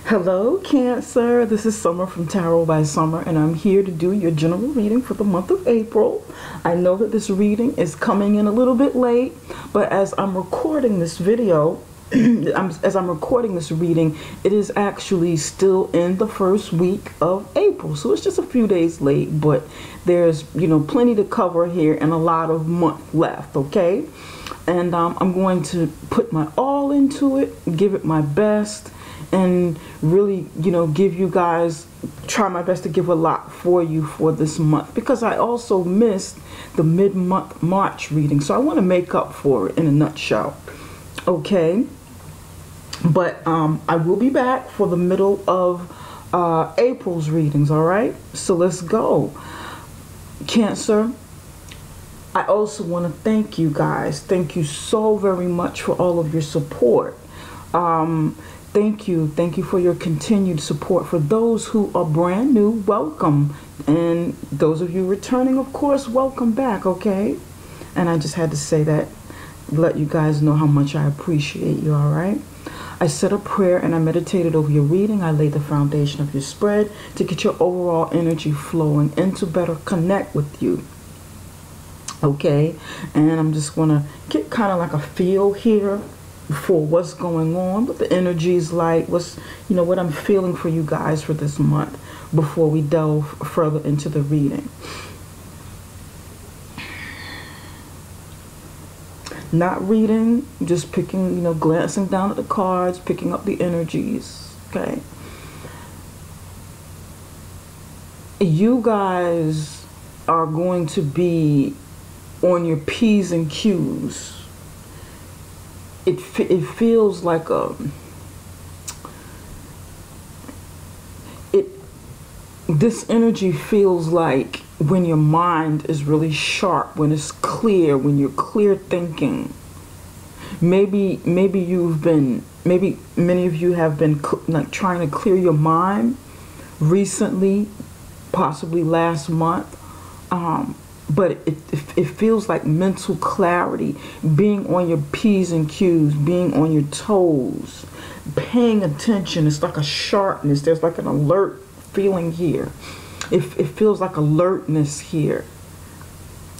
Hello, Cancer. This is Summer from Tarot by Summer, and I'm here to do your general reading for the month of April. I know that this reading is coming in a little bit late, but as I'm recording this video, as I'm recording this reading, it is actually still in the first week of April. So it's just a few days late, but there's, plenty to cover here and a lot of month left, okay? And I'm going to put my all into it, give it my best, and really, give you guys, try my best to give a lot for you for this month, because I also missed the mid-month March reading, so I want to make up for it in a nutshell, okay? But I will be back for the middle of April's readings, all right? So let's go. Cancer, I also want to thank you guys. Thank you so very much for all of your support. Thank you for your continued support. For those who are brand new, welcome, and those of you returning, of course, welcome back, okay? And I just had to say that, let you guys know how much I appreciate you, all right? I said a prayer and I meditated over your reading. I laid the foundation of your spread to get your overall energy flowing and to better connect with you, okay? And I'm just gonna get kind of like a feel here for what's going on, what the energy is like, what's, what I'm feeling for you guys for this month before we delve further into the reading. Not reading, just picking, glancing down at the cards, picking up the energies, okay? You guys are going to be on your P's and Q's. It feels like this energy feels like when your mind is really sharp, when it's clear, when you're clear thinking. Maybe many of you have been like trying to clear your mind recently, possibly last month. But it feels like mental clarity, being on your P's and Q's, being on your toes, paying attention. It's like a sharpness. There's like an alert feeling here. It feels like alertness here.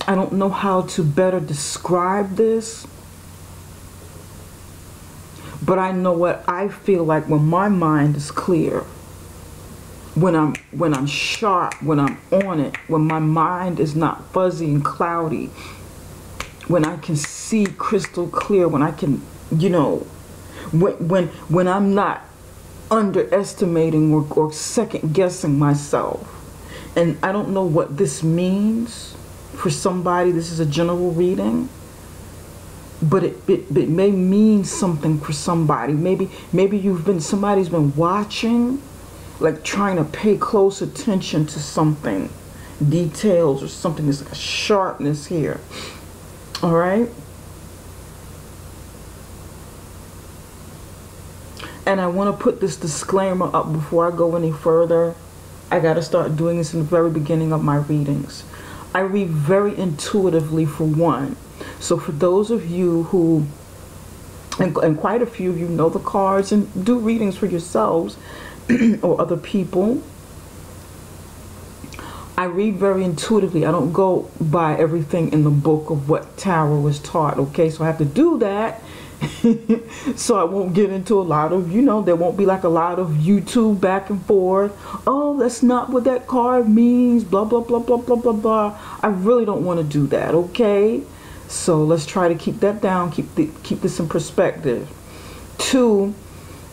I don't know how to better describe this, but I know what I feel like when my mind is clear. When I'm sharp, when I'm on it, when my mind is not fuzzy and cloudy, when I can see crystal clear, when I can, when I'm not underestimating or second guessing myself. And I don't know what this means for somebody. This is a general reading, but it may mean something for somebody. Maybe somebody's been watching, like trying to pay close attention to something, details or something. There's like a sharpness here, all right? And I want to put this disclaimer up before I go any further. I got to start doing this in the very beginning of my readings. I read very intuitively, for one. So for those of you who, and quite a few of you know the cards and do readings for yourselves, or other people, I read very intuitively. I don't go by everything in the book of what tarot was taught, okay? So I have to do that. So I won't get into a lot of, there won't be like a lot of YouTube back and forth. Oh, that's not what that card means, blah, blah, blah, blah, blah, blah, blah. I really don't want to do that, okay? So let's try to keep that down, keep this in perspective. Two,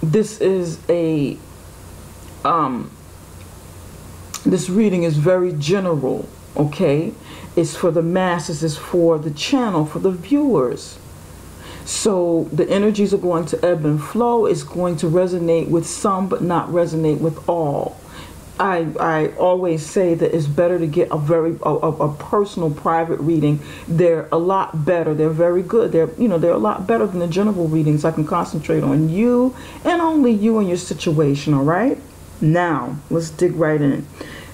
this is a this reading is very general, okay? It's for the masses, it's for the channel, for the viewers. So the energies are going to ebb and flow. It's going to resonate with some, but not resonate with all. I always say that it's better to get a personal private reading. They're a lot better. They're very good. They're a lot better than the general readings. I can concentrate on you and only you and your situation, all right? Now, let's dig right in.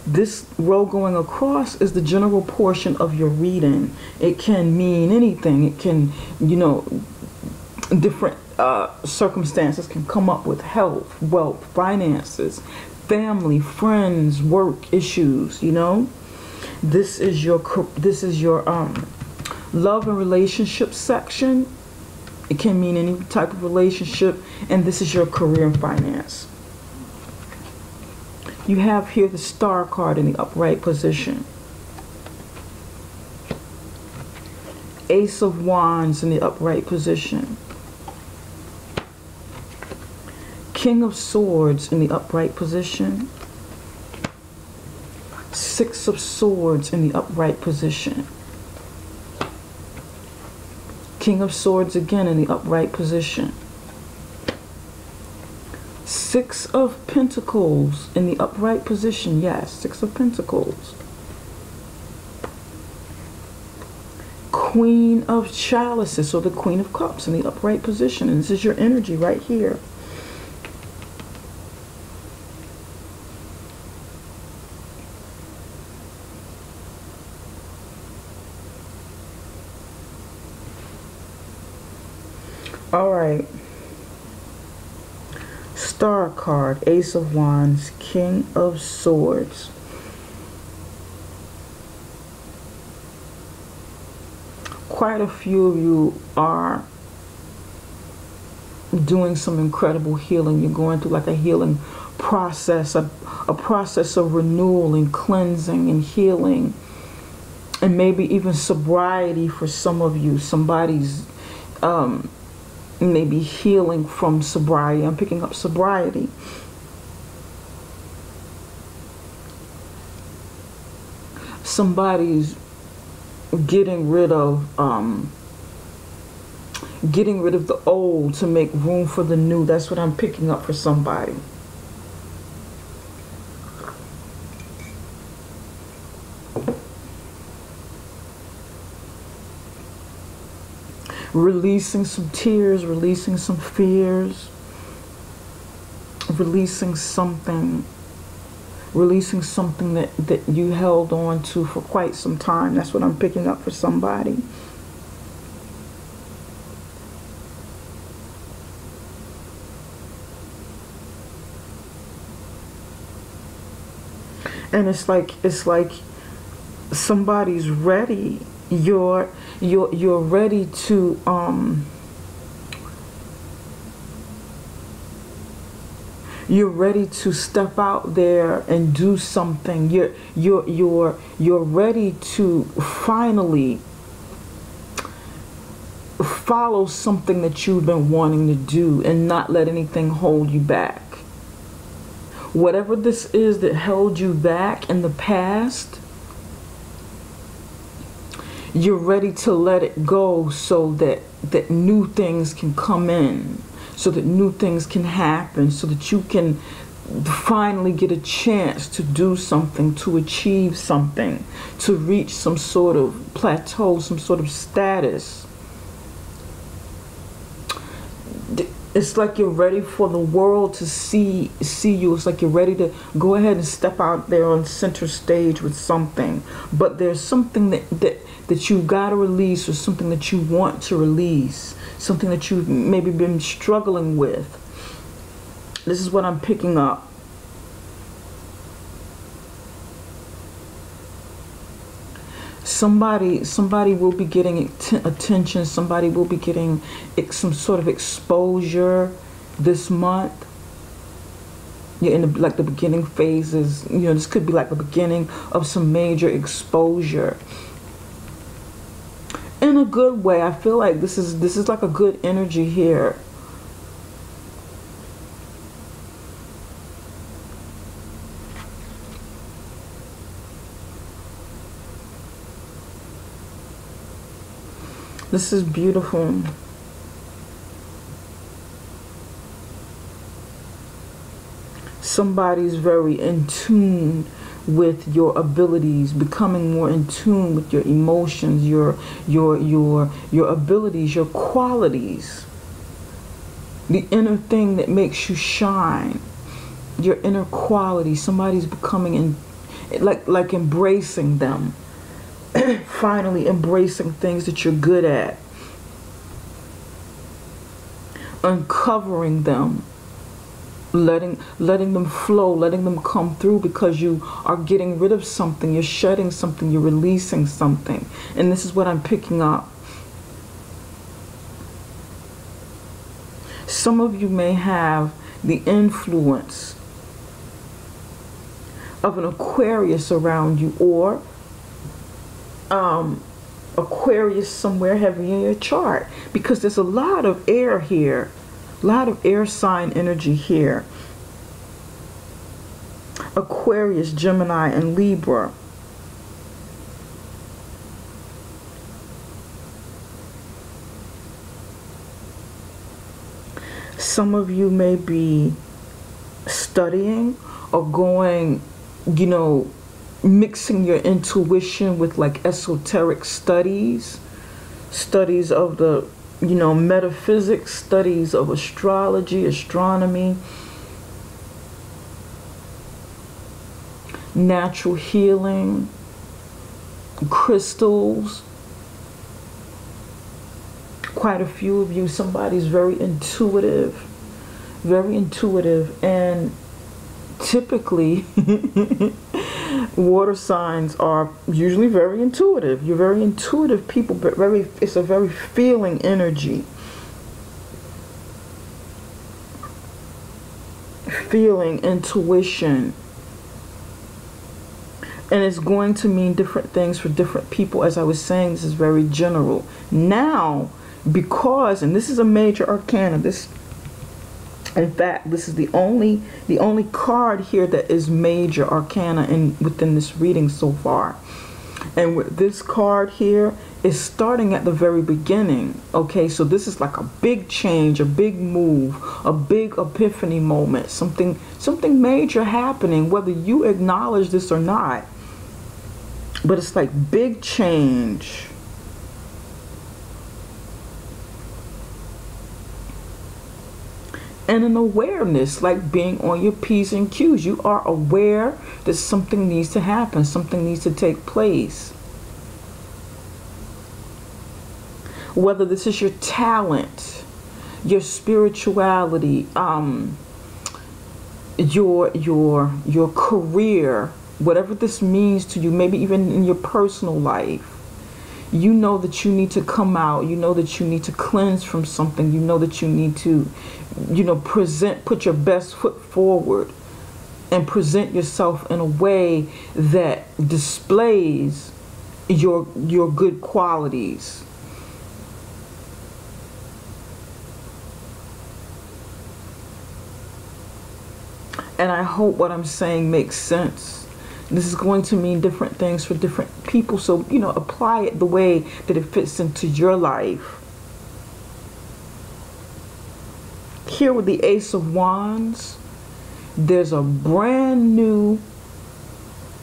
This row going across is the general portion of your reading. It can mean anything. It can, different circumstances can come up with health, wealth, finances, family, friends, work issues, you know. This is your love and relationship section. It can mean any type of relationship, and this is your career and finance. You have here the Star card in the upright position. Ace of Wands in the upright position. King of Swords in the upright position. Six of Swords in the upright position. King of Swords again in the upright position. Six of Pentacles in the upright position. Yes, Six of Pentacles. Queen of Chalices, or the Queen of Cups in the upright position. And this is your energy right here. All right. Star card, Ace of Wands, King of Swords. Quite a few of you are doing some incredible healing. You're going through like a healing process, a process of renewal and cleansing and healing, and maybe even sobriety for some of you. Somebody's maybe healing from sobriety. I'm picking up sobriety. Somebody's getting rid of the old to make room for the new. That's what I'm picking up for somebody. Releasing some tears, releasing some fears, releasing something that you held on to for quite some time. That's what I'm picking up for somebody. And it's like somebody's ready. You're ready to you're ready to step out there and do something. You're ready to finally follow something that you've been wanting to do and not let anything hold you back. Whatever this is that held you back in the past, you're ready to let it go so that new things can come in, so that new things can happen, so that you can finally get a chance to do something, to achieve something, to reach some sort of plateau, some sort of status. It's like you're ready for the world to see you. It's like you're ready to go ahead and step out there on center stage with something. But there's something that you've got to release, or something that you want to release, something that you've maybe been struggling with. This is what I'm picking up. Somebody will be getting attention. Somebody will be getting some sort of exposure this month. You're in like the beginning phases. You know, this could be like the beginning of some major exposure. In a good way. I feel like this is like a good energy here. This is beautiful. Somebody's very in tune with your abilities, becoming more in tune with your emotions, your abilities, your qualities. The inner thing that makes you shine. Your inner quality. Somebody's becoming like embracing them. Finally embracing things that you're good at. uncovering them, letting them flow, letting them come through, because you are getting rid of something, you're shedding something, you're releasing something. And this is what I'm picking up. Some of you may have the influence of an Aquarius around you, or Aquarius somewhere heavy in your chart, because there's a lot of air here, a lot of air sign energy here. Aquarius, Gemini, and Libra. Some of you may be studying or going, you know, mixing your intuition with like esoteric studies of the, you know, metaphysics, studies of astrology, astronomy, natural healing, crystals. Quite a few of you, somebody's very intuitive, and typically water signs are usually very intuitive. You're very intuitive people, but it's a very feeling energy. Feeling, intuition. And it's going to mean different things for different people. As I was saying, this is very general. Now, because, and this is a major arcana, in fact, this is the only card here that is major arcana within this reading so far. And with this card here is starting at the very beginning. Okay, so this is like a big change, a big move, a big epiphany moment, something major happening, whether you acknowledge this or not. But it's like big change. And an awareness, like being on your P's and Q's. You are aware that something needs to happen, something needs to take place. Whether this is your talent, your spirituality, your career, whatever this means to you, maybe even in your personal life. You know that you need to come out. You know that you need to cleanse from something. You know that you need to, you know, put your best foot forward and present yourself in a way that displays your good qualities. And I hope what I'm saying makes sense. This is going to mean different things for different people. So, you know, apply it the way that it fits into your life. Here with the Ace of Wands, there's a brand new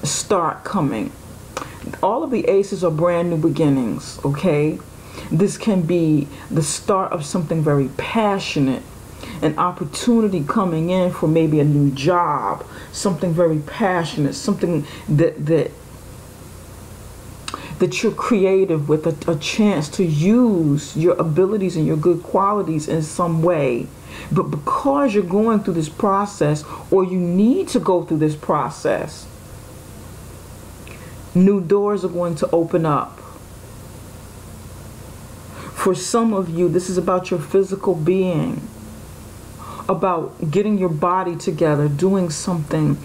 start coming. All of the aces are brand new beginnings, okay? This can be the start of something very passionate. An opportunity coming in for maybe a new job, something very passionate, something that you're creative with, a chance to use your abilities and your good qualities in some way. But because you're going through this process, or you need to go through this process, new doors are going to open up. For some of you, this is about your physical being, about getting your body together, doing something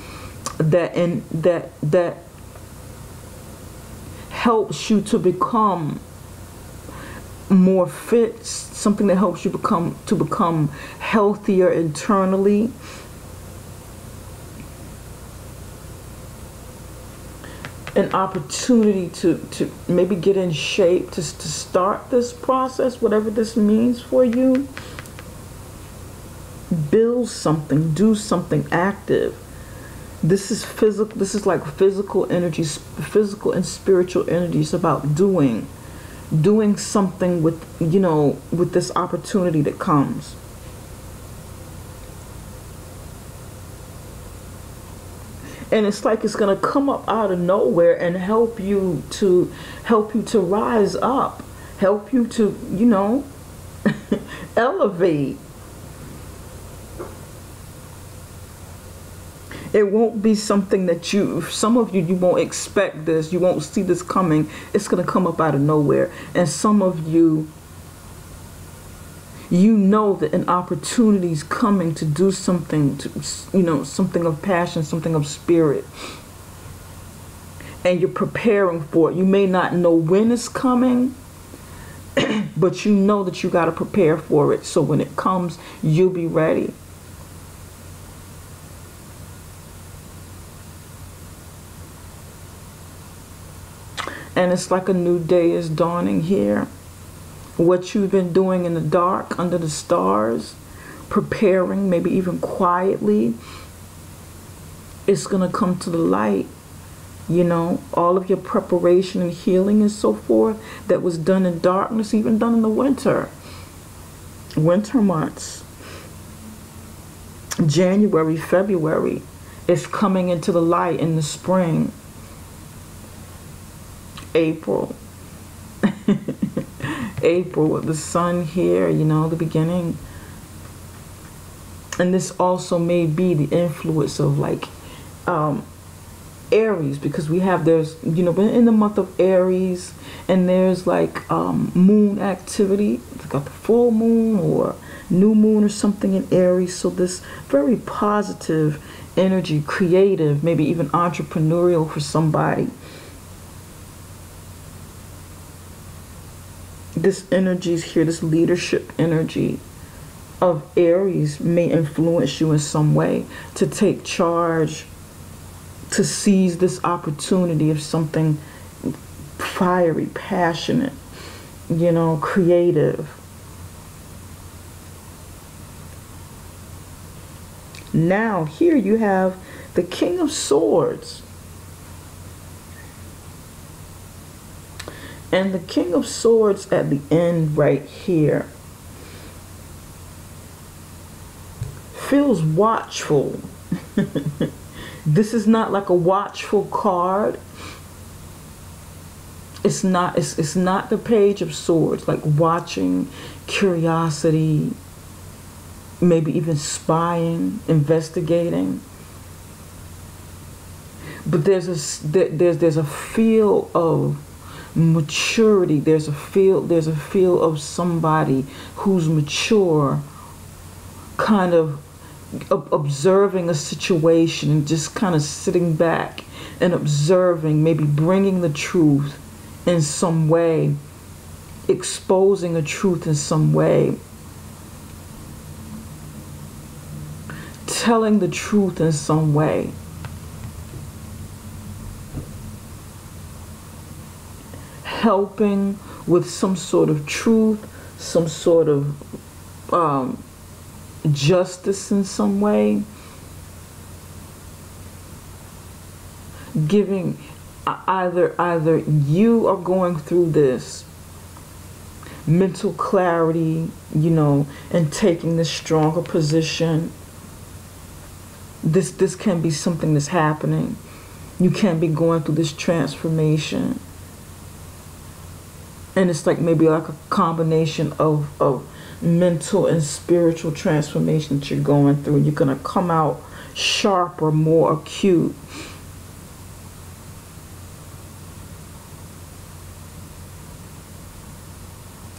that helps you to become more fit, something that helps you become healthier internally. An opportunity to maybe get in shape, to start this process, whatever this means for you. Build something, do something active. This is physical. This is like physical energies, physical and spiritual energies, about doing something with, you know, with this opportunity that comes. And it's like it's gonna come up out of nowhere and help you to rise up, help you to, you know, elevate. It won't be something that some of you won't expect this. You won't see this coming. It's going to come up out of nowhere. And some of you, you know that an opportunity is coming to do something, something of passion, something of spirit. And you're preparing for it. You may not know when it's coming, but you know that you got to prepare for it. So when it comes, you'll be ready. And it's like a new day is dawning here. What you've been doing in the dark, under the stars, preparing, maybe even quietly, it's going to come to the light. You know, all of your preparation and healing and so forth that was done in darkness, even done in the winter months, January, February, it's coming into the light in the spring. April. April with the sun here, the beginning. And this also may be the influence of like Aries, because there's in the month of Aries, and there's like moon activity. It's got the full moon or new moon or something in Aries. So this very positive energy, creative, maybe even entrepreneurial for somebody. This energy is here, this leadership energy of Aries may influence you in some way to take charge, to seize this opportunity of something fiery, passionate, creative. Now, here you have the King of Swords. And the King of Swords at the end right here feels watchful. This is not like a watchful card. It's not the Page of Swords, like watching, curiosity, maybe even spying, investigating. But there's a feel of maturity. There's a feel of somebody who's mature, kind of observing a situation and just kind of sitting back and observing, maybe bringing the truth in some way, exposing a truth in some way, telling the truth in some way. Helping with some sort of truth, some sort of justice in some way. Giving, either you are going through this mental clarity, and taking this stronger position. This can be something that's happening. You can be going through this transformation. And it's like maybe like a combination of mental and spiritual transformation that you're going through. You're going to come out sharper, more acute.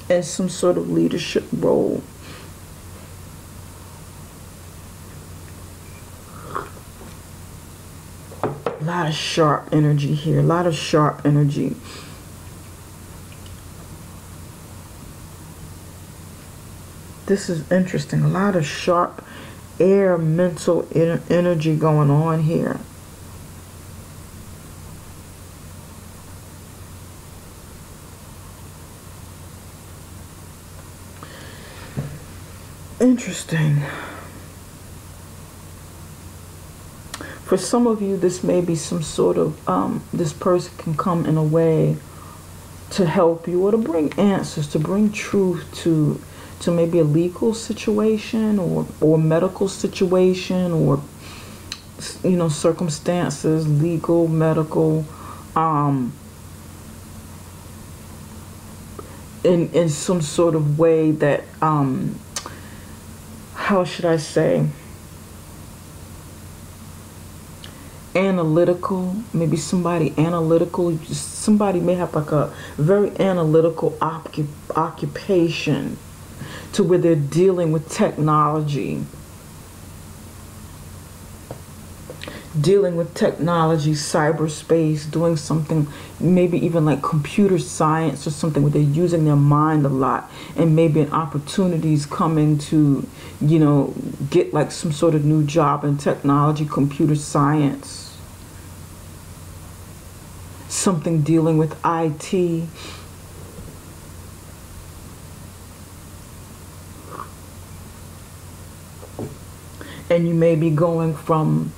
In some sort of leadership role. A lot of sharp energy here. A lot of sharp energy. This is interesting. A lot of sharp air, mental energy going on here. Interesting. For some of you, this may be some sort of, this person can come in a way to help you or to bring answers, to bring truth to maybe a legal situation or medical situation or, circumstances, legal, medical, in some sort of way that, how should I say? analytical, maybe somebody analytical, somebody may have like a very analytical occupation to where they're dealing with technology, cyberspace, doing something, maybe even like computer science or something where they're using their mind a lot, and maybe an opportunities coming to, you know, get like some sort of new job in technology, computer science, something dealing with IT. And you may be going from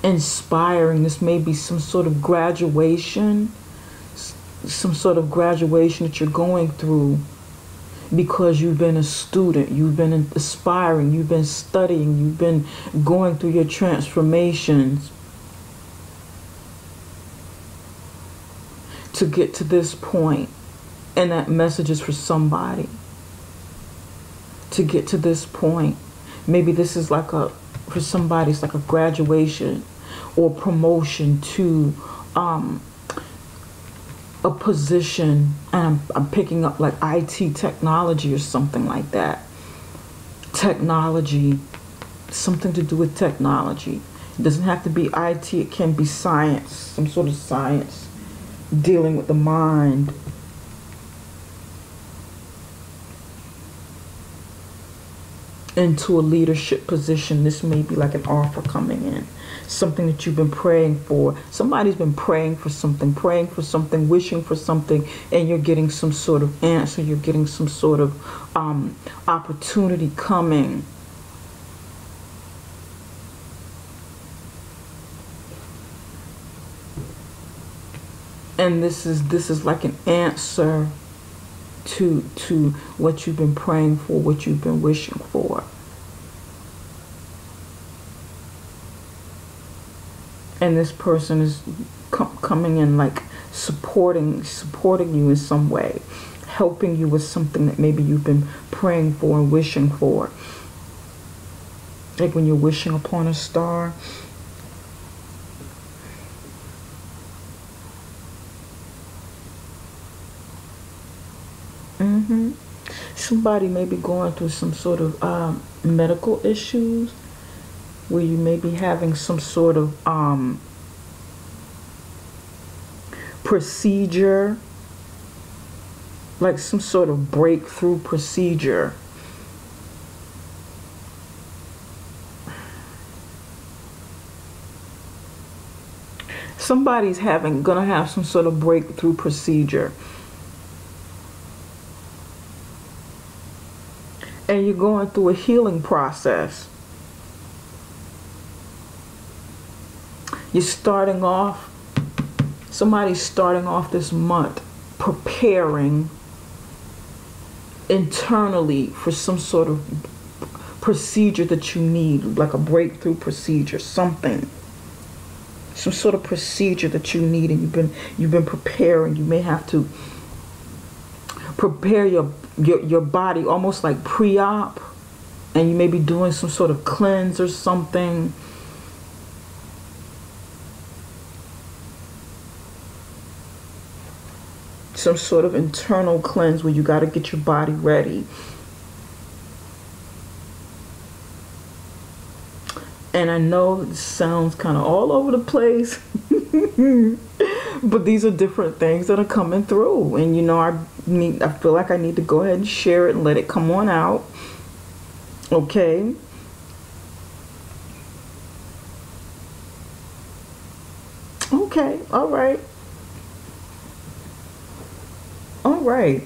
inspiring, this may be some sort of graduation, that you're going through because you've been a student, you've been aspiring, you've been studying, you've been going through your transformations to get to this point. And that message is for somebody to get to this point. Maybe this is like for somebody, it's like a graduation or promotion to a position, and I'm picking up like IT technology or something like that. Technology, something to do with technology. It doesn't have to be IT, it can be science, some sort of science dealing with the mind. Into a leadership position. This may be like an offer coming in, something that you've been praying for. Somebody's been praying for something, wishing for something, and you're getting some sort of answer, you're getting some sort of opportunity coming. And this is like an answer to what you've been praying for, what you've been wishing for. And this person is coming in like supporting you in some way, helping you with something that maybe you've been praying for and wishing for. Like when you're wishing upon a star. Somebody may be going through some sort of medical issues where you may be having some sort of procedure, like some sort of breakthrough procedure. Somebody's gonna have some sort of breakthrough procedure. And you're going through a healing process. You're starting off, somebody's starting off this month preparing internally for some sort of procedure that you need, like a breakthrough procedure, something. Some sort of procedure that you need, and you've been preparing. You may have to prepare your body almost like pre-op, and you may be doing some sort of cleanse or something. Some sort of internal cleanse where you got to get your body ready. And I know it sounds kind of all over the place, but these are different things that are coming through. And you know, I feel like I need to go ahead and share it and let it come on out. Okay. Okay. All right. All right.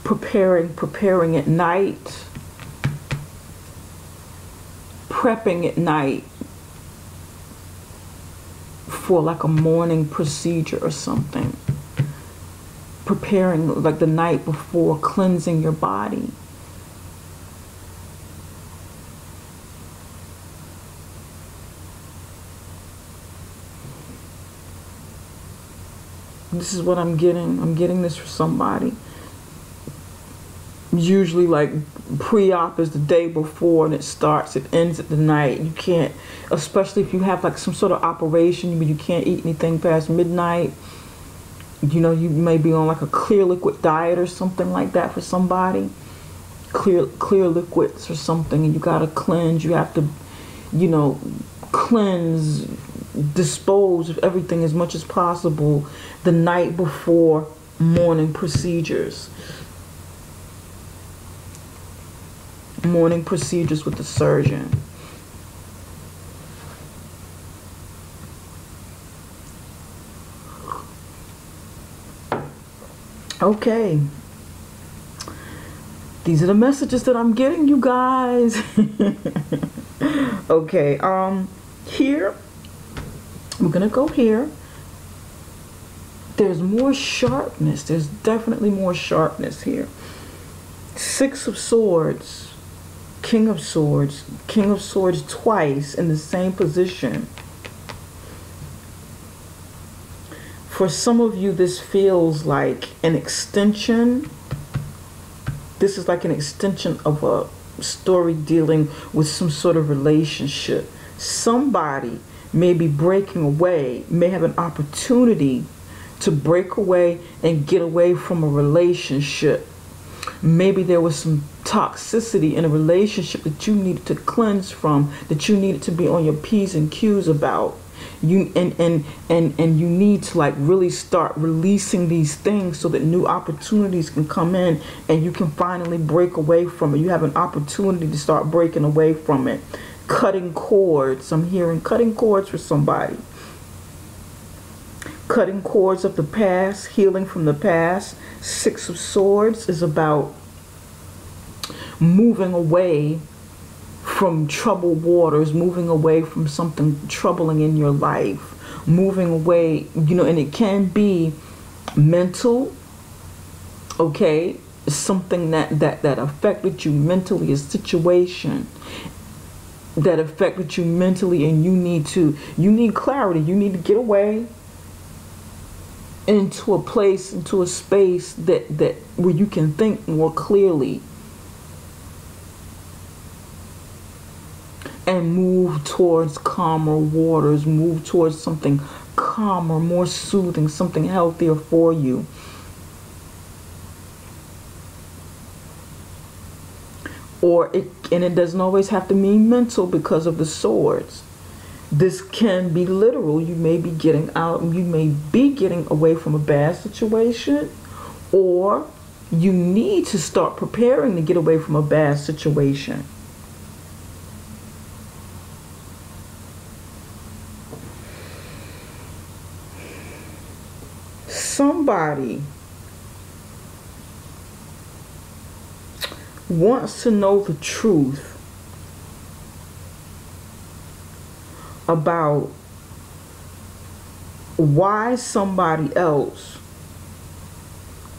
Preparing at night. Prepping at night for like a morning procedure or something. Preparing like the night before, cleansing your body. This is what I'm getting. I'm getting this for somebody. usually like pre-op is the day before and it ends at the night. You can't, especially if you have like some sort of operation where you can't eat anything past midnight. You know, you may be on like a clear liquid diet or something like that for somebody. Clear liquids or something, and you gotta cleanse. You have to, you know, cleanse, dispose of everything as much as possible the night before morning procedures. Morning procedures with the surgeon. Okay. These are the messages that I'm getting, you guys. Okay, here, we're gonna go here. There's more sharpness. There's definitely more sharpness here. Six of Swords, King of Swords twice in the same position. For some of you, this feels like an extension. This is like an extension of a story dealing with some sort of relationship. Somebody may be breaking away, may have an opportunity to break away and get away from a relationship. Maybe there was some toxicity in a relationship that you needed to cleanse from, that you needed to be on your P's and Q's about. You and you need to like really start releasing these things so that new opportunities can come in and you can finally break away from it. You have an opportunity to start breaking away from it. Cutting cords. I'm hearing cutting cords for somebody. Cutting cords of the past, healing from the past. Six of Swords is about moving away from troubled waters, moving away from something troubling in your life, moving away, you know, and it can be mental, okay, something that affected you mentally, a situation that affected you mentally, and you need clarity. You need to get away into a place, into a space that where you can think more clearly and move towards calmer waters, move towards something calmer, more soothing, something healthier for you. And it doesn't always have to mean mental because of the swords. This can be literal. You may be getting out, you may be getting away from a bad situation, or you need to start preparing to get away from a bad situation. Somebody wants to know the truth about why somebody else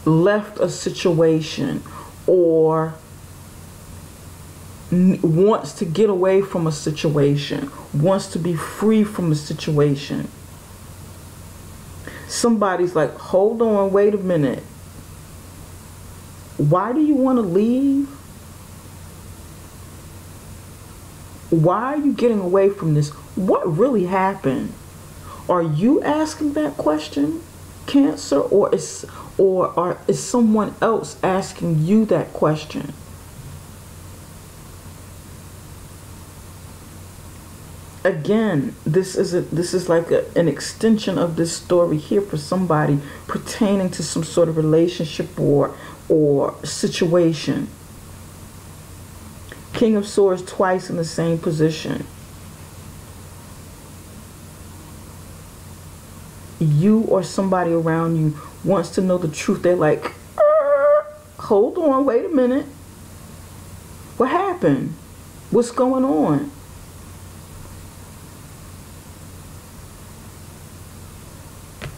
left a situation or wants to get away from a situation, wants to be free from a situation. Somebody's like, hold on, wait a minute. Why do you want to leave? Why are you getting away from this? What really happened? Are you asking that question, Cancer, or is someone else asking you that question? Again, this is like an extension of this story here for somebody pertaining to some sort of relationship or situation. King of Swords twice in the same position. You or somebody around you wants to know the truth. They're like, hold on, wait a minute. What happened? What's going on?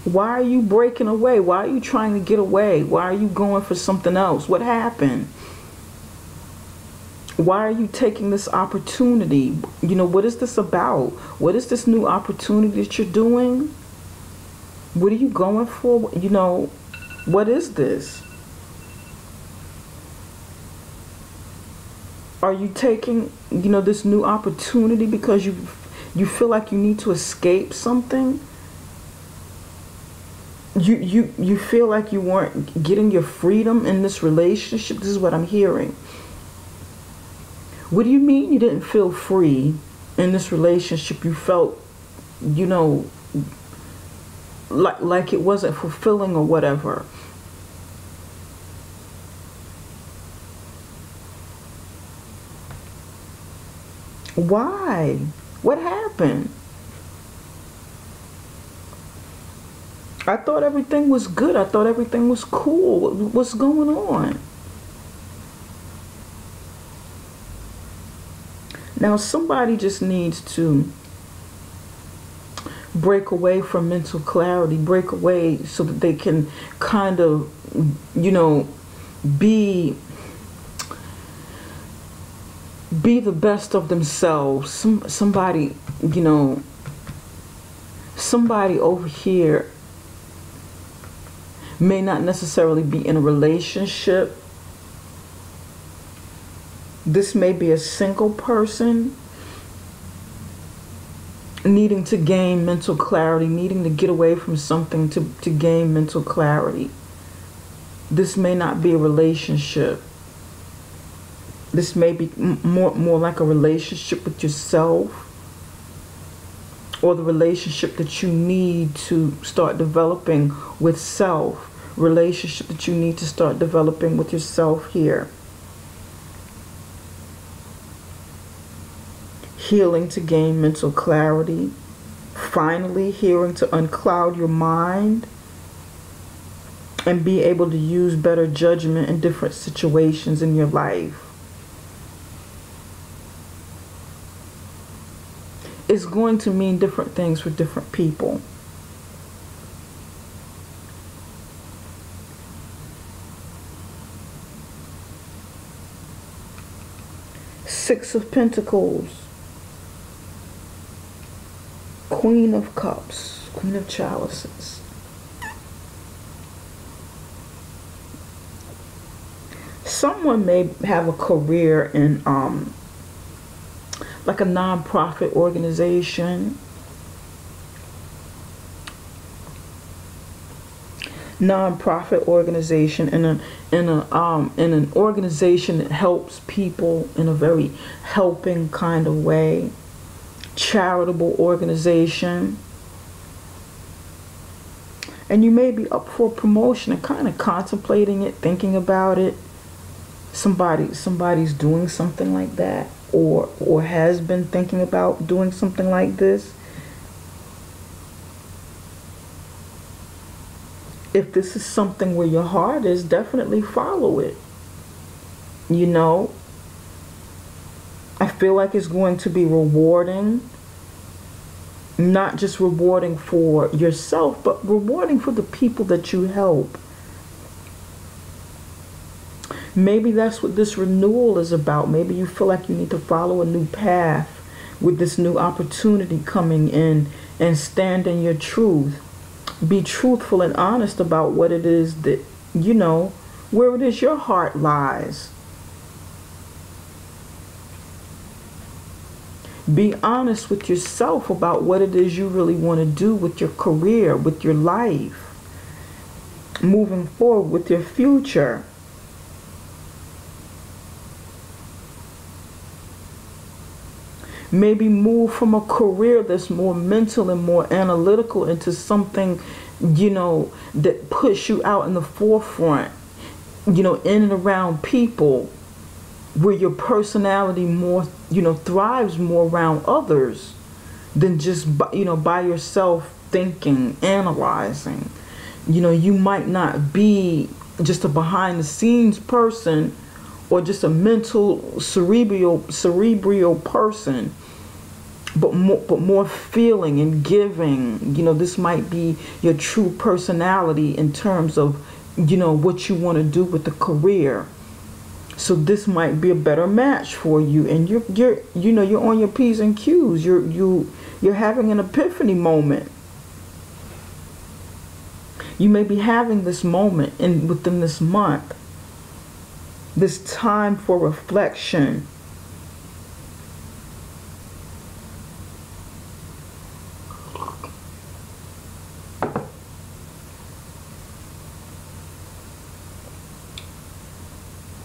Why are you breaking away? Why are you trying to get away? Why are you going for something else? What happened? Why are you taking this opportunity? You know, what is this about? What is this new opportunity that you're doing? What are you going for? You know, what is this? Are you taking, this new opportunity because you feel like you need to escape something? You feel like you weren't getting your freedom in this relationship? This is what I'm hearing. What do you mean you didn't feel free in this relationship? You felt, like it wasn't fulfilling or whatever. Why? What happened? I thought everything was good. I thought everything was cool. What's going on? Now somebody just needs to break away from mental clarity, break away so that they can kind of, be the best of themselves. Somebody over here may not necessarily be in a relationship. This may be a single person needing to gain mental clarity, needing to get away from something to gain mental clarity. This may not be a relationship. This may be more like a relationship with yourself, or the relationship that you need to start developing with self. Relationship that you need to start developing with yourself here. Healing to gain mental clarity. Finally, healing to uncloud your mind and be able to use better judgment in different situations in your life. It's going to mean different things for different people. Six of Pentacles. Queen of Cups. Queen of Chalices. Someone may have a career in like a non-profit organization. Non-profit organization in an organization that helps people in a very helping kind of way. Charitable organization. And you may be up for promotion and kind of contemplating it, thinking about it. Somebody's doing something like that, or has been thinking about doing something like this. If this is something where your heart is, definitely follow it. I feel like it's going to be rewarding. Not just rewarding for yourself, but rewarding for the people that you help. Maybe that's what this renewal is about. Maybe you feel like you need to follow a new path with this new opportunity coming in, and stand in your truth. Be truthful and honest about what it is that, where it is your heart lies. Be honest with yourself about what it is you really want to do with your career, with your life, moving forward with your future. Maybe move from a career that's more mental and more analytical into something, that push you out in the forefront, in and around people, where your personality more, thrives more around others than just, by yourself thinking, analyzing. You might not be just a behind the scenes person, or just a mental cerebral person, but more feeling and giving. This might be your true personality in terms of, what you want to do with the career. So this might be a better match for you, and you're on your P's and Q's. You're having an epiphany moment. You may be having this moment within this month. This time for reflection,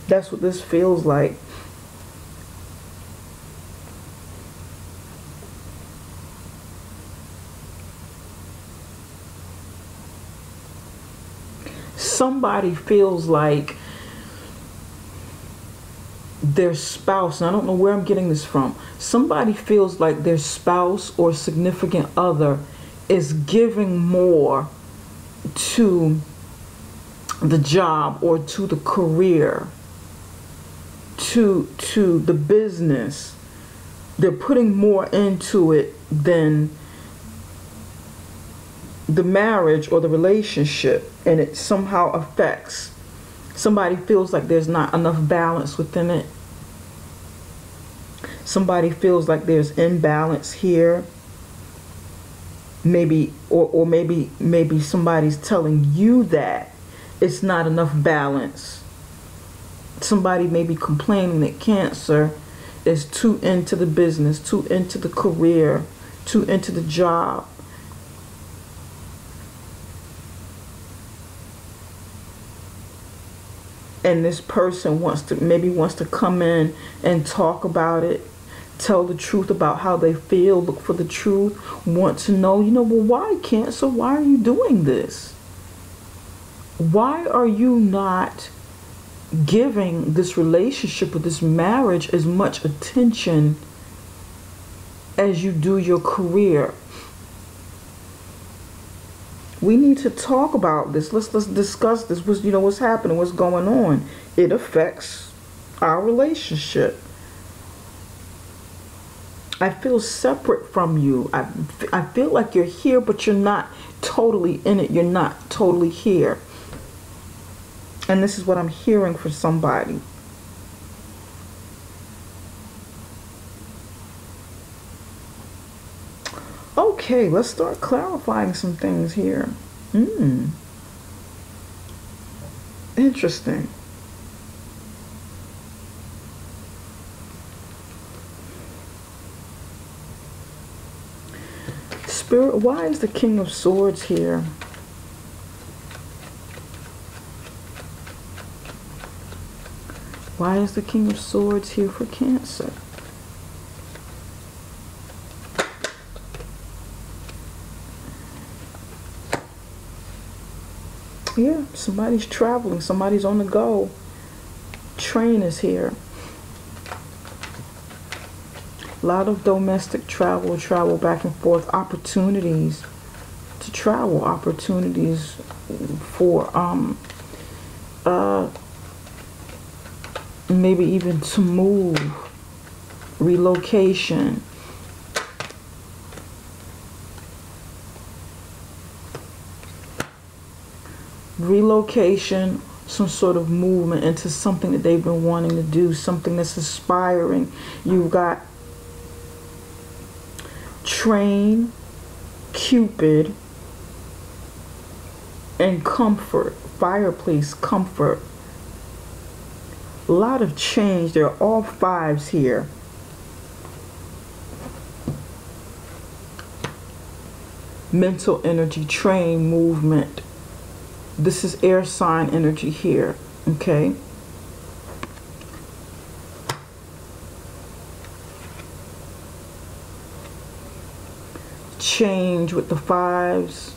That's what this feels like. Somebody feels like their spouse, and I don't know where I'm getting this from. Somebody feels like their spouse or significant other is giving more to the job or to the career, to the business. They're putting more into it than the marriage or the relationship, and it somehow affects. Somebody feels like there's not enough balance within it. Somebody feels like there's imbalance here. Maybe, or maybe somebody's telling you that it's not enough balance. Somebody may be complaining that Cancer is too into the business, too into the career, too into the job. And this person wants to come in and talk about it, tell the truth about how they feel, look for the truth, want to know, well, why, Cancer? Why are you doing this? Why are you not giving this relationship or this marriage as much attention as you do your career? We need to talk about this. Let's discuss this. What's happening, what's going on. It affects our relationship. I feel separate from you. I feel like you're here, but you're not totally in it. You're not totally here. And this is what I'm hearing for somebody. Okay, let's start clarifying some things here. Interesting. Spirit, why is the King of Swords here? Why is the King of Swords here for Cancer? Yeah, somebody's traveling. Somebody's on the go. Train is here. A lot of domestic travel back and forth, opportunities to travel, opportunities for maybe even to move, relocation. Relocation, some sort of movement into something that they've been wanting to do, something that's aspiring. You've got Train, Cupid, and Comfort, Fireplace, Comfort. A lot of change. There are all fives here. Mental energy, Train, movement. This is air sign energy here, okay? Change with the fives.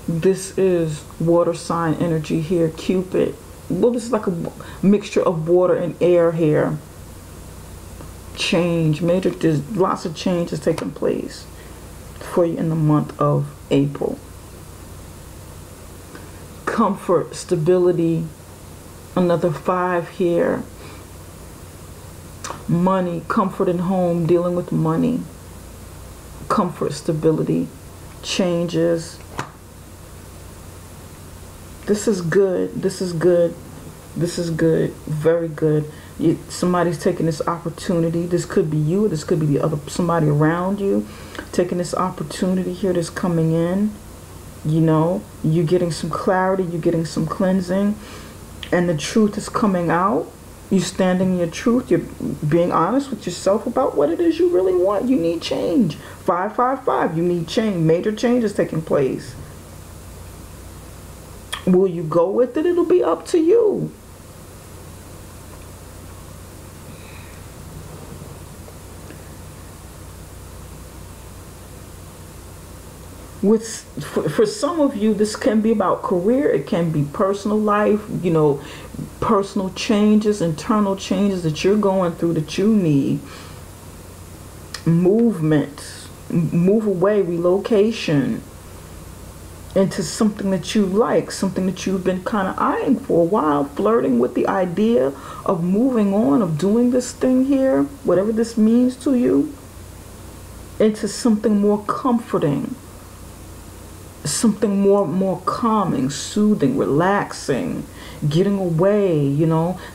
This is water sign energy here, Cupid. Well, this is like a mixture of water and air here. Change, there's lots of changes taking place for you in the month of April. Comfort, stability, another five here. Money, comfort in home, dealing with money. Comfort, stability, changes. This is good. This is good. This is good. Very good. Somebody's taking this opportunity. This could be you. This could be the other somebody around you taking this opportunity here that's coming in. You're getting some clarity. You're getting some cleansing, and the truth is coming out. You're standing in your truth. You're being honest with yourself about what it is you really want. You need change. 555. You need change. Major changes taking place. Will you go with it? It'll be up to you. For some of you, this can be about career, it can be personal life, personal changes, internal changes that you're going through that you need movement, move away, relocation into something that you like, something that you've been kind of eyeing for a while, flirting with the idea of moving on, of doing this thing here, whatever this means to you, into something more comforting, something more calming, soothing, relaxing, getting away.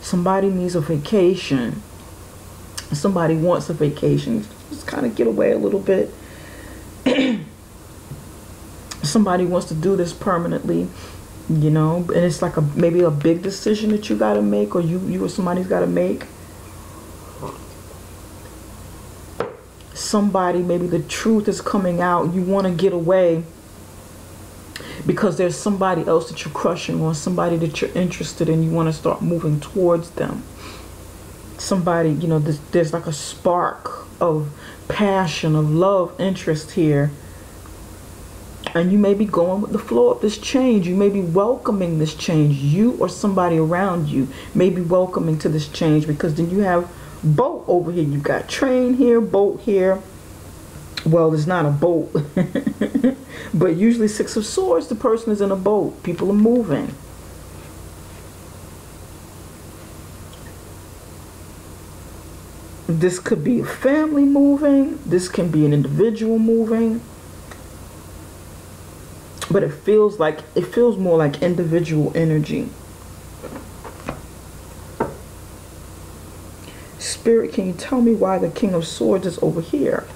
Somebody needs a vacation, somebody wants a vacation, just kind of get away a little bit. Somebody wants to do this permanently, and it's like maybe a big decision that you got to make, or you or somebody's got to make. Somebody, maybe the truth is coming out, you want to get away because there's somebody else that you're crushing on, somebody that you're interested in, you want to start moving towards them. Somebody, there's like a spark of passion, of love, interest here. And you may be going with the flow of this change. You may be welcoming this change. You or somebody around you may be welcoming to this change, because then you have boat over here. You've got train here, boat here. Well, it's not a boat. But usually Six of Swords, the person is in a boat. People are moving. This could be a family moving. This can be an individual moving. But it feels more like individual energy. Spirit, can you tell me why the King of Swords is over here?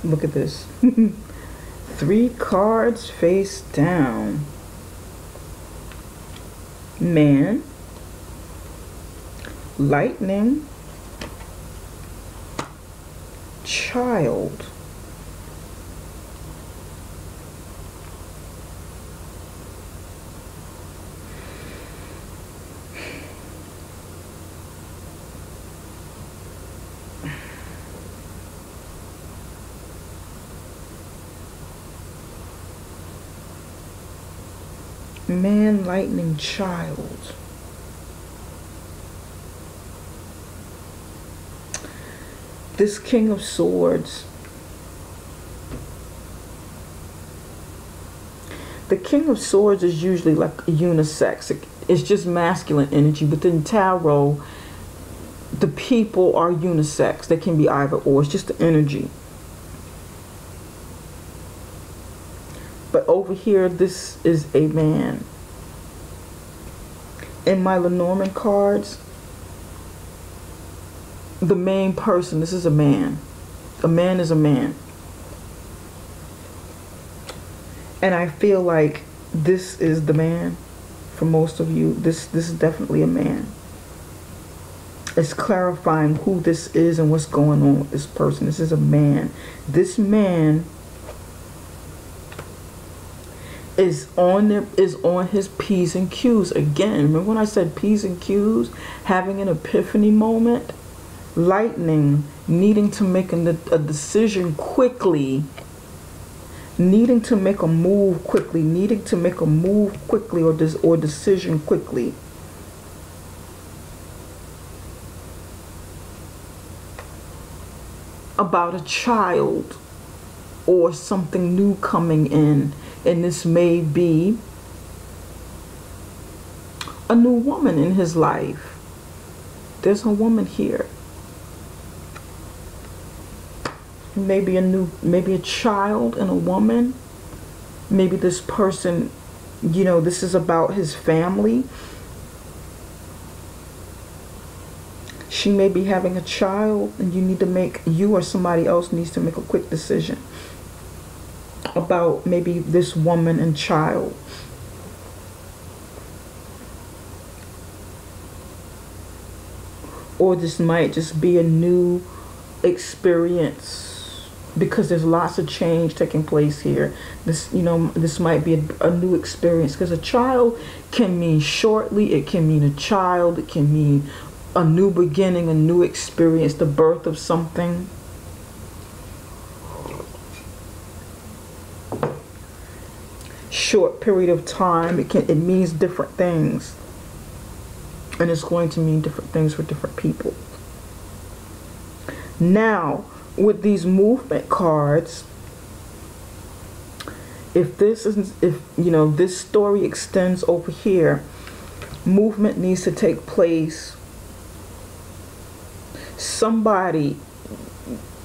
Look at this. 3 cards face down. Man, lightning, child. Man, lightning, child. This King of Swords. The King of Swords is usually like unisex. It's just masculine energy. But in tarot, the people are unisex. They can be either or. It's just the energy. But over here, this is a man. In my Lenormand cards, the main person, this is a man. A man is a man. And I feel like this is the man for most of you. This is definitely a man. It's clarifying who this is and what's going on with this person. This is a man. This man is on his P's and Q's again. Remember when I said P's and Q's? Having an epiphany moment. Lightning, needing to make a decision quickly. Needing to make a move quickly. Needing to make a move quickly or decision quickly. About a child or something new coming in. And this may be a new woman in his life. There's a woman here. Maybe a child and a woman. Maybe this person, this is about his family. She may be having a child, and you or somebody else needs to make a quick decision about maybe this woman and child. Or this might just be a new experience because there's lots of change taking place here. This, this might be a new experience, because a child can mean shortly, it can mean a child, it can mean a new beginning, a new experience, the birth of something. Short period of time, it means different things, and it's going to mean different things for different people. Now, with these movement cards, if this story extends over here, movement needs to take place. Somebody,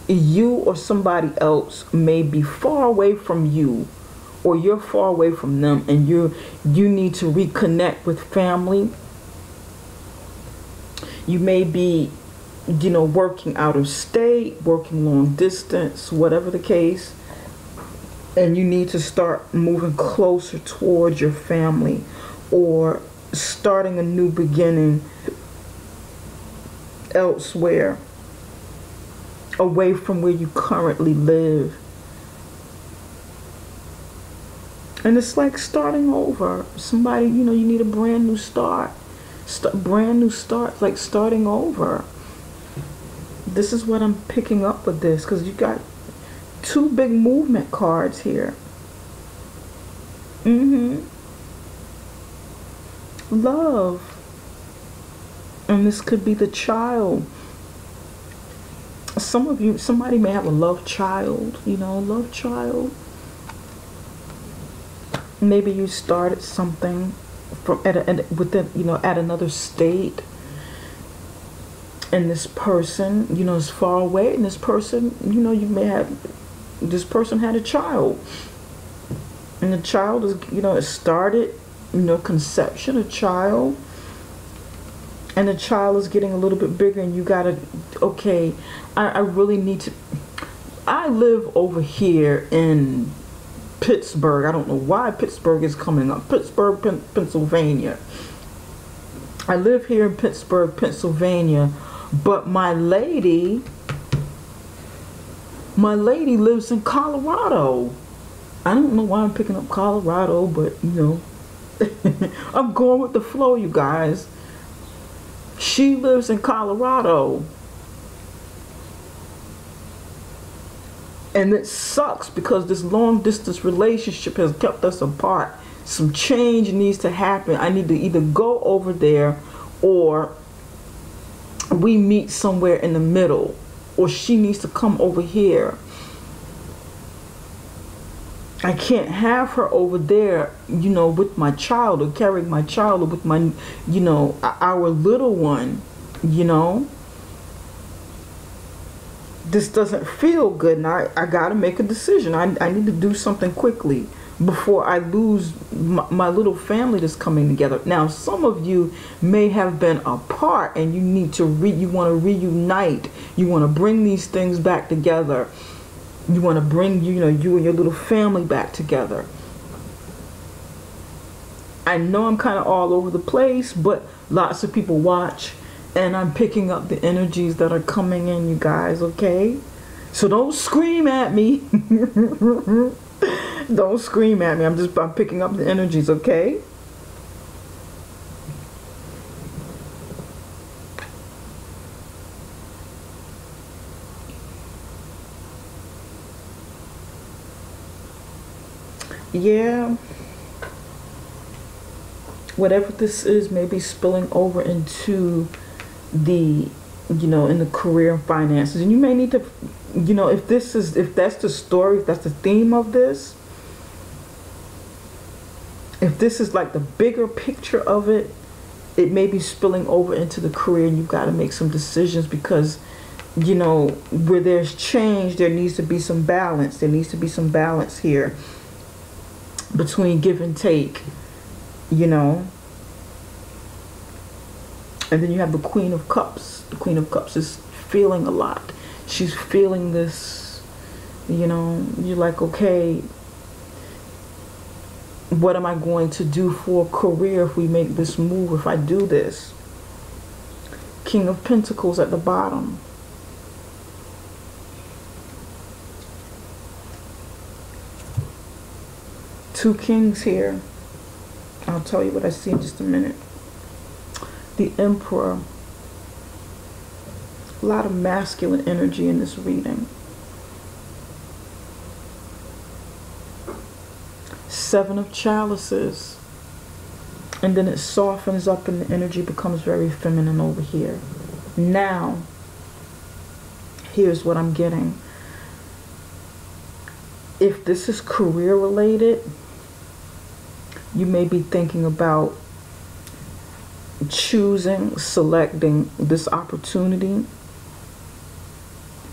you or somebody else, may be far away from you, or you're far away from them, and you need to reconnect with family. You may be, working out of state, working long distance, whatever the case, and you need to start moving closer towards your family, or starting a new beginning elsewhere, away from where you currently live. And it's like starting over. Somebody, you need a brand new start. Brand new start, like starting over. This is what I'm picking up with this, because you got two big movement cards here. Love. And this could be the child. Somebody may have a love child, love child. Maybe you started something at another state, and this person, is far away, and this person, this person had a child, and the child is, it started, conception, a child, and the child is getting a little bit bigger, and you gotta, okay, I really need to, I live over here in Pittsburgh. I don't know why Pittsburgh is coming up. Pittsburgh, Pennsylvania. I live here in Pittsburgh, Pennsylvania, but my lady lives in Colorado. I don't know why I'm picking up Colorado, but I'm going with the flow, you guys. She lives in Colorado. And it sucks, because this long distance relationship has kept us apart. Some change needs to happen. I need to either go over there, or we meet somewhere in the middle, or she needs to come over here. I can't have her over there, with my child, or carrying my child, or with my, our little one, This doesn't feel good, and I got to make a decision. I need to do something quickly before I lose my little family that's coming together. Now, some of you may have been apart, and you need to you want to reunite. You want to bring these things back together. You want to bring you and your little family back together. I know I'm kind of all over the place, but lots of people watch, and I'm picking up the energies that are coming in, you guys, okay? So don't scream at me. Don't scream at me. I'm picking up the energies, okay? Yeah. Whatever this is may be spilling over into the, in the career and finances. And you may need to, if that's the story, if that's the theme of this, if this is like the bigger picture of it, it may be spilling over into the career, and you've got to make some decisions, because, where there's change, there needs to be some balance. There needs to be some balance here between give and take, And then you have the Queen of Cups. The Queen of Cups is feeling a lot. She's feeling this, you're like, okay, what am I going to do for a career if we make this move, if I do this? King of Pentacles at the bottom. Two kings here. I'll tell you what I see in just a minute. The Emperor. A lot of masculine energy in this reading. Seven of chalices. And then it softens up and the energy becomes very feminine over here. Now, here's what I'm getting. If this is career related, you may be thinking about choosing, selecting this opportunity,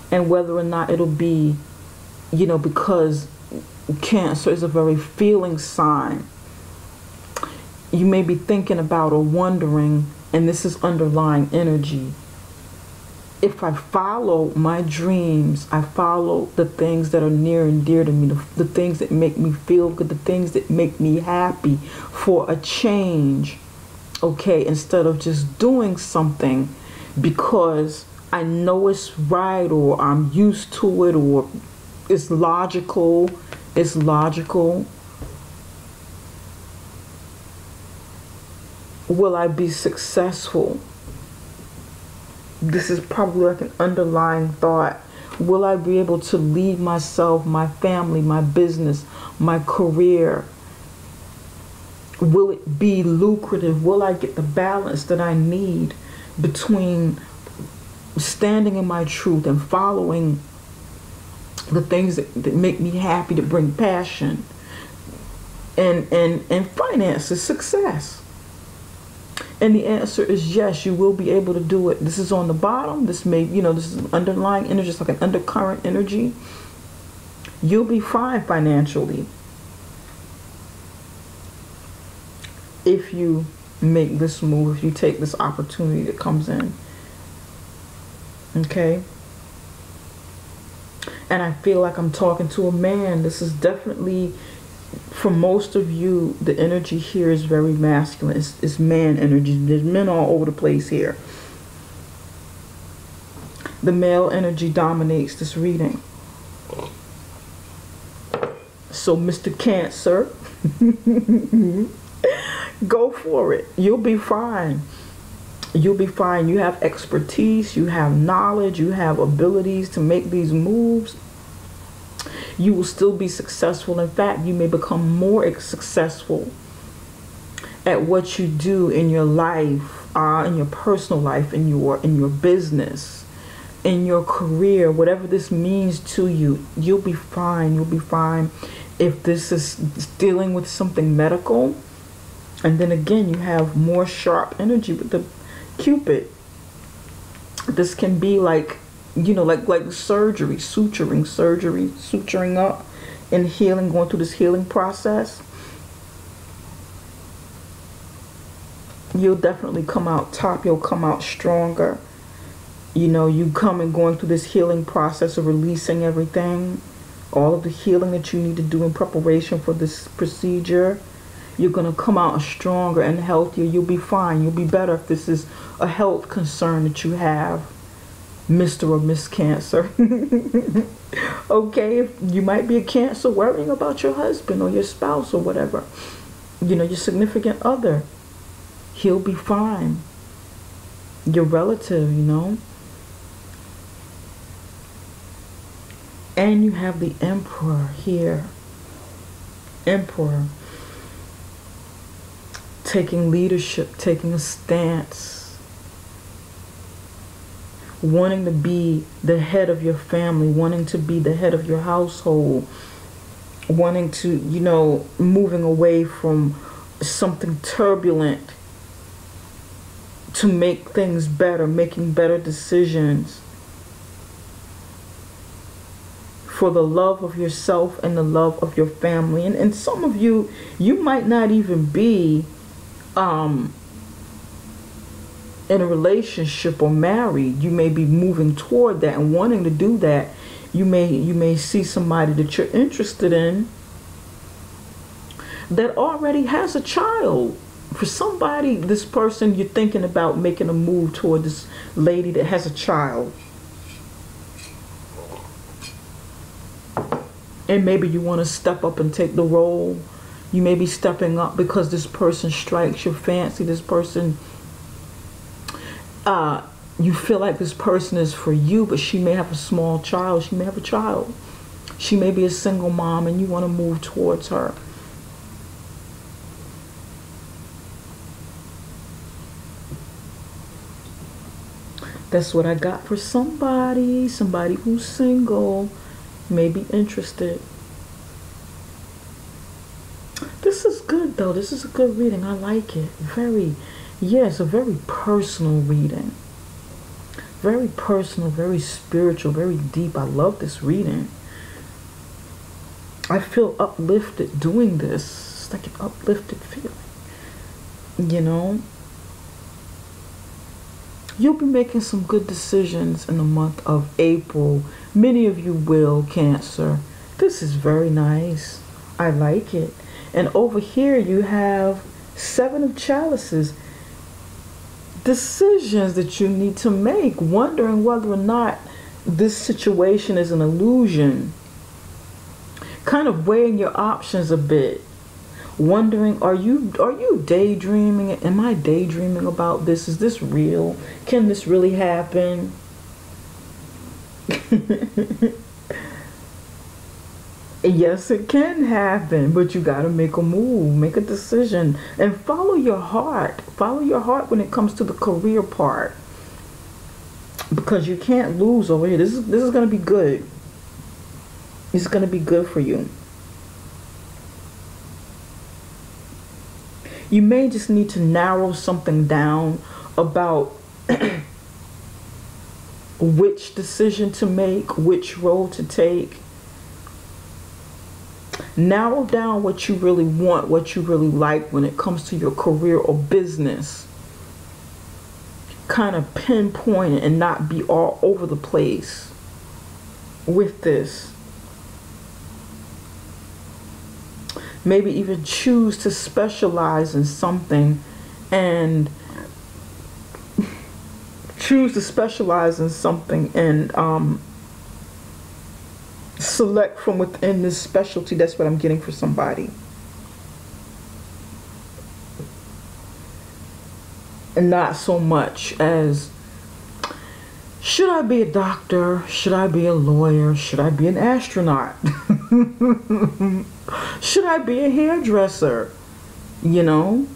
and whether or not it'll be, you know, because Cancer is a very feeling sign. You may be thinking about or wondering, and this is underlying energy, if I follow my dreams, I follow the things that are near and dear to me, the things that make me feel good, the things that make me happy, for a change, okay, instead of just doing something because I know it's right, or I'm used to it, or it's logical. Will I be successful? This is probably like an underlying thought. Will I be able to lead myself, my family, my business, my career? Will it be lucrative? Will I get the balance that I need between standing in my truth and following the things that make me happy, that bring passion, and finances, success? And the answer is yes, you will be able to do it. This is on the bottom. This may, you know, this is underlying energy, just like an undercurrent energy. You'll be fine financially if you make this move, if you take this opportunity that comes in. Okay? And I feel like I'm talking to a man. This is definitely, for most of you, the energy here is very masculine. It's man energy. There's men all over the place here. The male energy dominates this reading. So, Mr. Cancer, go for it. You'll be fine. You'll be fine. You have expertise, you have knowledge, you have abilities to make these moves. You will still be successful. In fact, you may become more successful at what you do in your life, in your personal life, in your business, in your career, whatever this means to you. You'll be fine. You'll be fine. If this is dealing with something medical, and then again, you have more sharp energy with the Cupid. This can be like, you know, like surgery, suturing up and healing, going through this healing process. You'll definitely come out top. You'll come out stronger. You know, you come and going through this healing process of releasing everything, all of the healing that you need to do in preparation for this procedure. You're going to come out stronger and healthier. You'll be fine. You'll be better if this is a health concern that you have, Mr. or Miss Cancer. Okay, you might be a Cancer worrying about your husband or your spouse or whatever. You know, your significant other. He'll be fine. Your relative, you know. And you have the Emperor here. Emperor. Taking leadership, taking a stance, wanting to be the head of your family, wanting to be the head of your household, wanting to, you know, moving away from something turbulent to make things better, making better decisions for the love of yourself and the love of your family. And some of you, you might not even be in a relationship or married. You may be moving toward that and wanting to do that. You may see somebody that you're interested in that already has a child. For somebody, this person, you're thinking about making a move toward this lady that has a child. And maybe you want to step up and take the role, You may be stepping up because this person strikes your fancy. This person, you feel like this person is for you, but she may have a small child. She may have a child. She may be a single mom and you want to move towards her. That's what I got for somebody. Somebody who's single may be interested. This is good though. This is a good reading. I like it. It's a very personal reading. Very personal, very spiritual, very deep. I love this reading. I feel uplifted doing this. It's like an uplifted feeling. You know? You'll be making some good decisions in the month of April. Many of you will, Cancer. This is very nice. I like it. And over here you have 7 of Chalices. Decisions that you need to make, wondering whether or not this situation is an illusion. Kind of weighing your options a bit. Wondering, are you daydreaming? Am I daydreaming about this? Is this real? Can this really happen? Yes, it can happen, but you got to make a move, make a decision, and follow your heart. Follow your heart when it comes to the career part, because you can't lose over here. This is going to be good. It's going to be good for you. You may just need to narrow something down about which decision to make, which role to take. Narrow down what you really want, what you really like when it comes to your career or business. Kind of pinpoint it and not be all over the place with this. Maybe even choose to specialize in something and select from within this specialty. That's what I'm getting for somebody. And not so much as, should I be a doctor? Should I be a lawyer? Should I be an astronaut? Should I be a hairdresser? You know?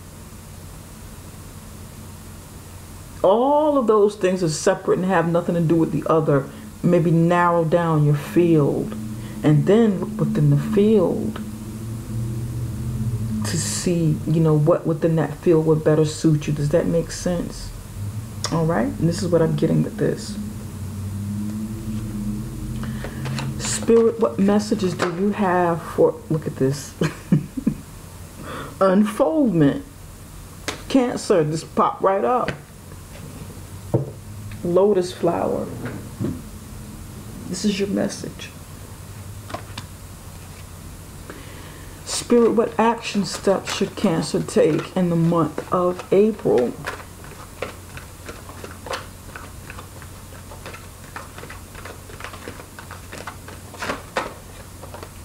All of those things are separate and have nothing to do with the other. Maybe narrow down your field and then look within the field to see, you know, what within that field would better suit you. Does that make sense? All right, and this is what I'm getting with this. Spirit, what messages do you have for, look at this, unfoldment? Cancer, just pop right up. Lotus flower. This is your message. Spirit, what action steps should Cancer take in the month of April?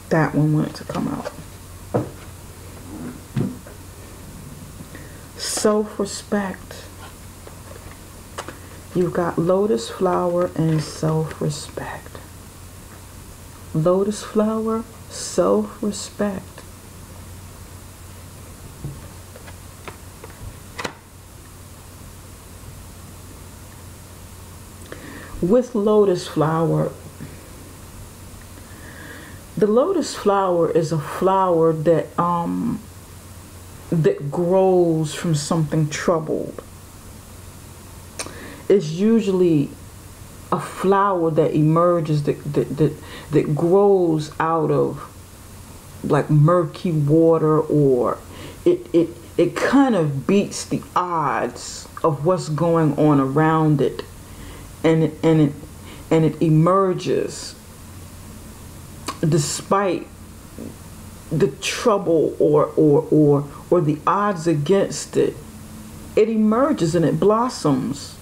That one wanted to come out. Self-respect. You've got lotus flower and self-respect. Lotus flower, self-respect. With lotus flower, the lotus flower is a flower that that grows from something troubled. It's usually a flower that emerges, that grows out of like murky water, or it kind of beats the odds of what's going on around it, and it emerges despite the trouble or the odds against it. It emerges and it blossoms.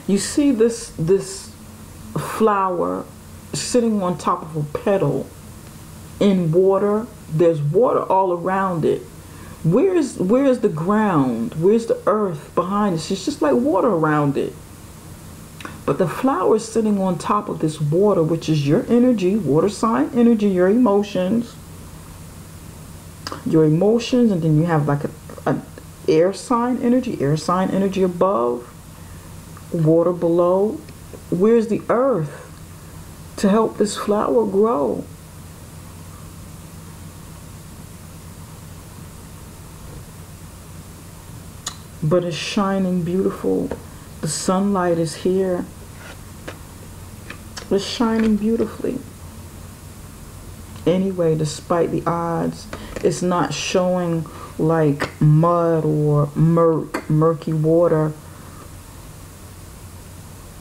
You see this flower sitting on top of a petal in water. There's water all around it. Where's the ground? Where's the earth behind it? It's just like water around it. But the flower is sitting on top of this water, which is your energy, water sign energy, your emotions. And then you have like an air sign energy above, water below. Where's the earth to help this flower grow? But it's shining beautiful. The sunlight is here. It's shining beautifully. Anyway, despite the odds, it's not showing like mud or murky water.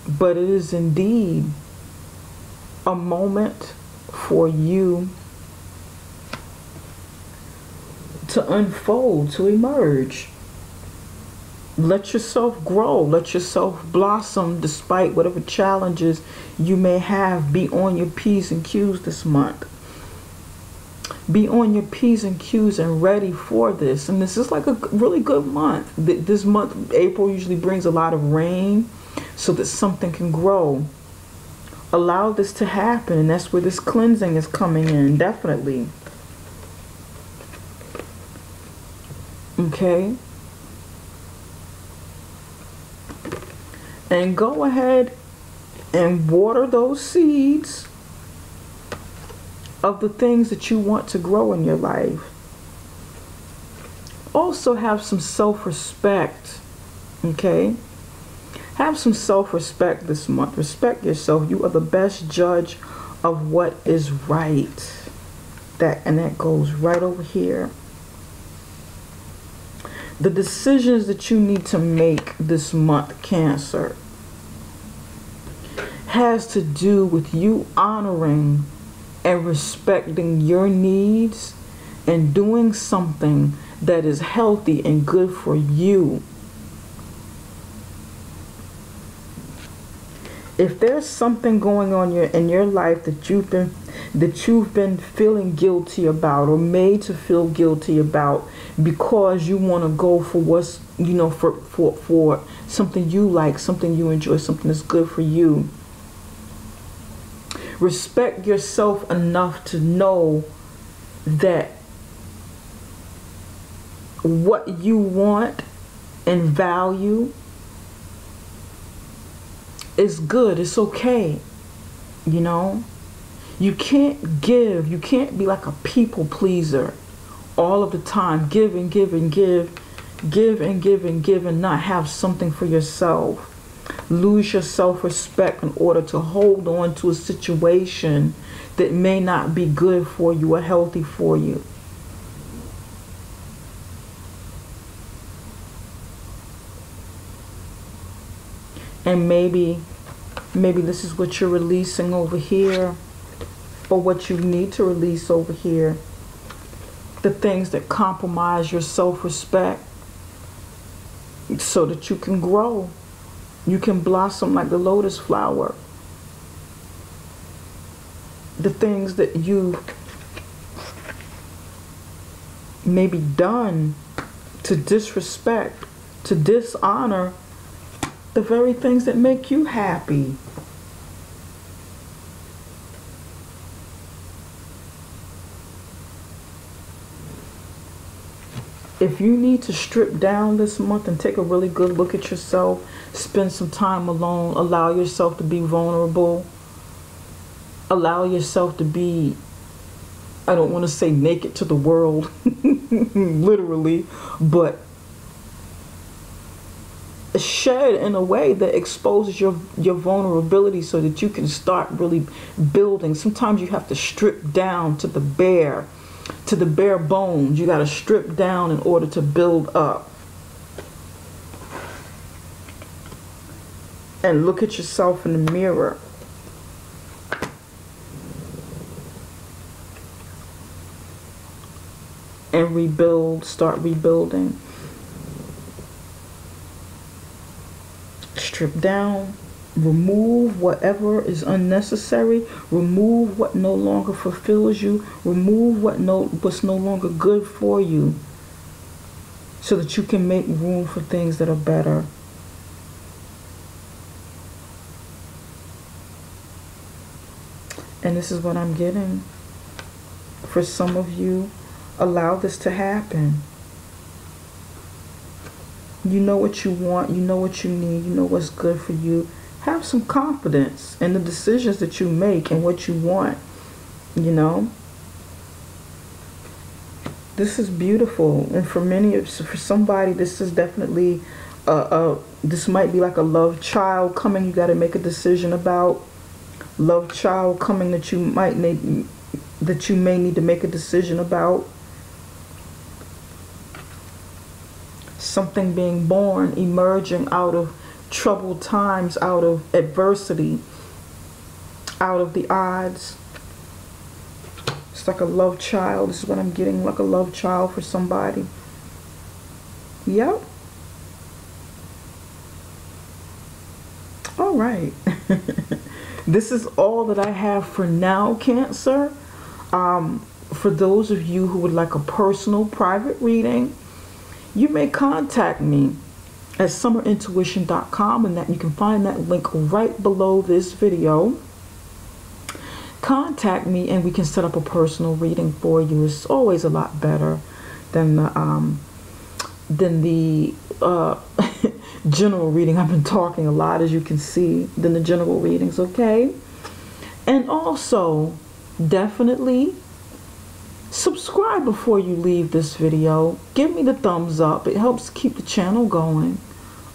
But it is indeed a moment for you to unfold, to emerge. Let yourself grow, let yourself blossom despite whatever challenges you may have. Be on your P's and Q's this month. Be on your P's and Q's and ready for this. And this is like a really good month. This month, April, usually brings a lot of rain so that something can grow. Allow this to happen, and that's where this cleansing is coming in, definitely. Okay? And go ahead and water those seeds of the things that you want to grow in your life. Also have some self-respect, okay? Have some self-respect this month. Respect yourself. You are the best judge of what is right. That goes right over here. The decisions that you need to make this month, Cancer, has to do with you honoring and respecting your needs and doing something that is healthy and good for you. If there's something going on in your life that you've been feeling guilty about or made to feel guilty about because you want to go for what's, for something you like, something you enjoy, something that's good for you. Respect yourself enough to know that what you want and value is good. It's okay. You can't give. You can't be like a people pleaser all of the time. Give and give and give. Give and give and give and not have something for yourself. Lose your self-respect in order to hold on to a situation that may not be good for you or healthy for you. And maybe this is what you're releasing over here, or what you need to release over here. The things that compromise your self-respect so that you can grow. You can blossom like the lotus flower. The things that you may be done to disrespect, to dishonor the very things that make you happy. If you need to strip down this month and take a really good look at yourself, spend some time alone, allow yourself to be vulnerable, allow yourself to be, I don't want to say naked to the world, literally, but shed in a way that exposes your vulnerability so that you can start really building. Sometimes you have to strip down to the bare bones. You got to strip down in order to build up. And look at yourself in the mirror. And rebuild, start rebuilding. Strip down, Remove whatever is unnecessary. Remove what no longer fulfills you. Remove what's no longer good for you, so that you can make room for things that are better. And this is what I'm getting. For some of you, allow this to happen. You know what you want. You know what you need. You know what's good for you. Have some confidence in the decisions that you make and what you want. You know, this is beautiful. And for somebody, this is definitely this might be like a love child coming. You got to make a decision about love child coming that you may need to make a decision about. Something being born, emerging out of troubled times, out of adversity, out of the odds. It's like a love child. This is what I'm getting, like a love child for somebody. Yep. All right. This is all that I have for now, Cancer. For those of you who would like a personal private reading, you may contact me at summerintuition.com, and that you can find that link right below this video. Contact me and we can set up a personal reading for you. It's always a lot better than the general reading. I've been talking a lot, as you can see, than the general readings, okay? And also, definitely subscribe before you leave this video. Give me the thumbs up. It helps keep the channel going.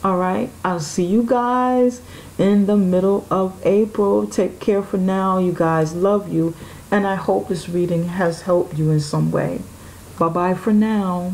All right, I'll see you guys in the middle of April. Take care for now, you guys. Love you, and I hope this reading has helped you in some way. Bye-bye for now.